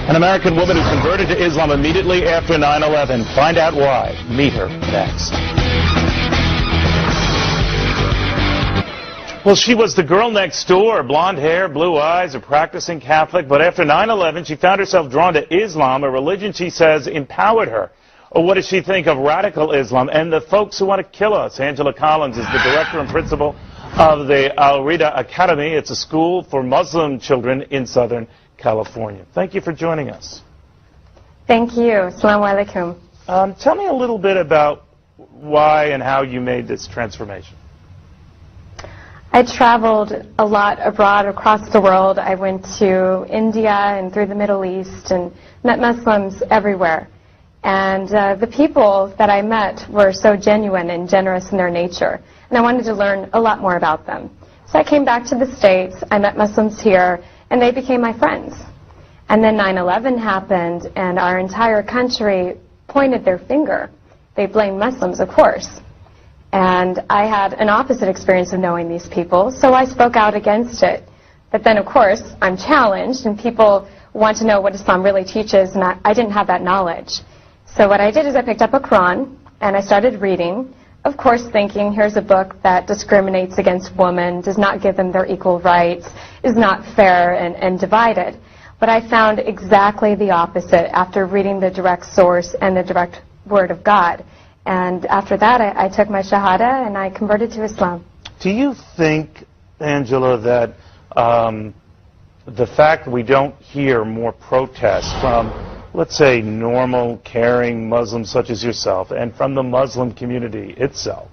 An American woman who converted to Islam immediately after 9/11. Find out why. Meet her next. Well, she was the girl next door, blonde hair, blue eyes, a practicing Catholic, but after 9/11, she found herself drawn to Islam, a religion she says empowered her. Or what does she think of radical Islam and the folks who want to kill us? Angela Collins is the director and principal of the Al Rida Academy. It's a school for Muslim children in Southern California. Thank you for joining us. Thank you. Assalamu alaikum. Tell me a little bit about why and how you made this transformation. I traveled a lot abroad across the world. I went to India and through the Middle East and met Muslims everywhere. And the people that I met were so genuine and generous in their nature. And I wanted to learn a lot more about them. So I came back to the States, I met Muslims here, and they became my friends. And then 9/11 happened, and our entire country pointed their finger. They blamed Muslims, of course. And I had an opposite experience of knowing these people, so I spoke out against it. But then, of course, I'm challenged, and people want to know what Islam really teaches, and I didn't have that knowledge. So what I did is I picked up a Quran, and I started reading, of course thinking, here's a book that discriminates against women, does not give them their equal rights, is not fair and divided. But I found exactly the opposite after reading the direct source and the direct word of God. And after that, I took my Shahada and I converted to Islam. Do you think, Angela, that the fact we don't hear more protests from, let's say, normal, caring Muslims such as yourself and from the Muslim community itself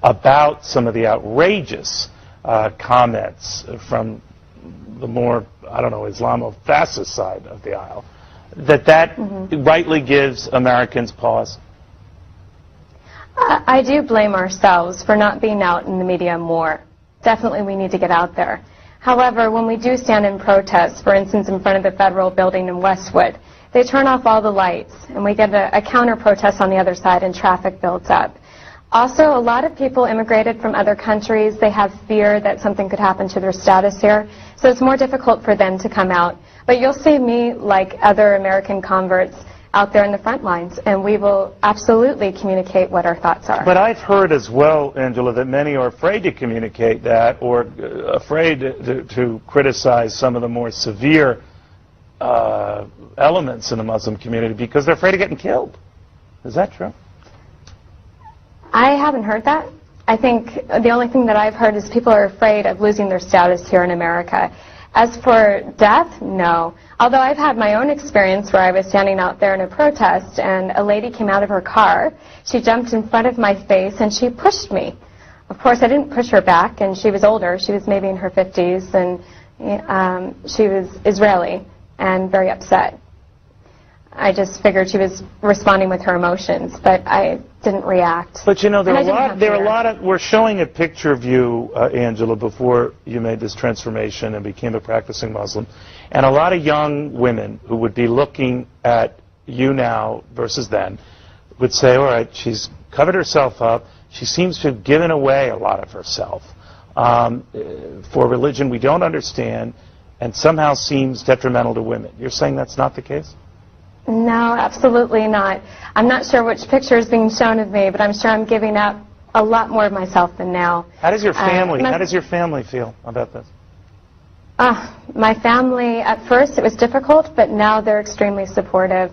about some of the outrageous comments from the more, I don't know, Islamo-fascist side of the aisle, that rightly gives Americans pause? I do blame ourselves for not being out in the media more. Definitely we need to get out there. However, when we do stand in protest, for instance in front of the federal building in Westwood, they turn off all the lights and we get a counter-protest on the other side and traffic builds up. Also, a lot of people immigrated from other countries. They have fear that something could happen to their status here, so it's more difficult for them to come out. But you'll see me, like other American converts, out there in the front lines, and we will absolutely communicate what our thoughts are. But I've heard as well, Angela, that many are afraid to communicate that or afraid to criticize some of the more severe elements in the Muslim community because they're afraid of getting killed. Is that true? I haven't heard that. I think the only thing that I've heard is people are afraid of losing their status here in America. As for death, no. Although I've had my own experience where I was standing out there in a protest and a lady came out of her car, she jumped in front of my face and she pushed me. Of course I didn't push her back, and she was older, she was maybe in her 50s, and she was Israeli and very upset. I just figured she was responding with her emotions, but I didn't react. But you know, there are a lot of, we're showing a picture of you, Angela, before you made this transformation and became a practicing Muslim, and a lot of young women who would be looking at you now versus then would say, all right, she's covered herself up, she seems to have given away a lot of herself for religion we don't understand and somehow seems detrimental to women. You're saying that's not the case? No, absolutely not. I'm not sure which picture is being shown of me, but I'm sure I'm giving up a lot more of myself than now. How does your family feel about this? My family, at first it was difficult, but now they're extremely supportive.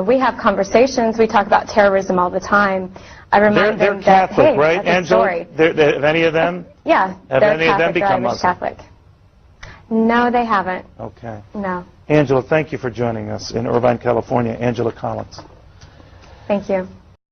We have conversations. We talk about terrorism all the time. I remind them that, Catholic, hey, right, that's Angela? a story. Have any of them? Yeah, have they're any Catholic, of them become Muslim? Catholic. No, they haven't. Okay. No. Angela, thank you for joining us in Irvine, California. Angela Collins. Thank you.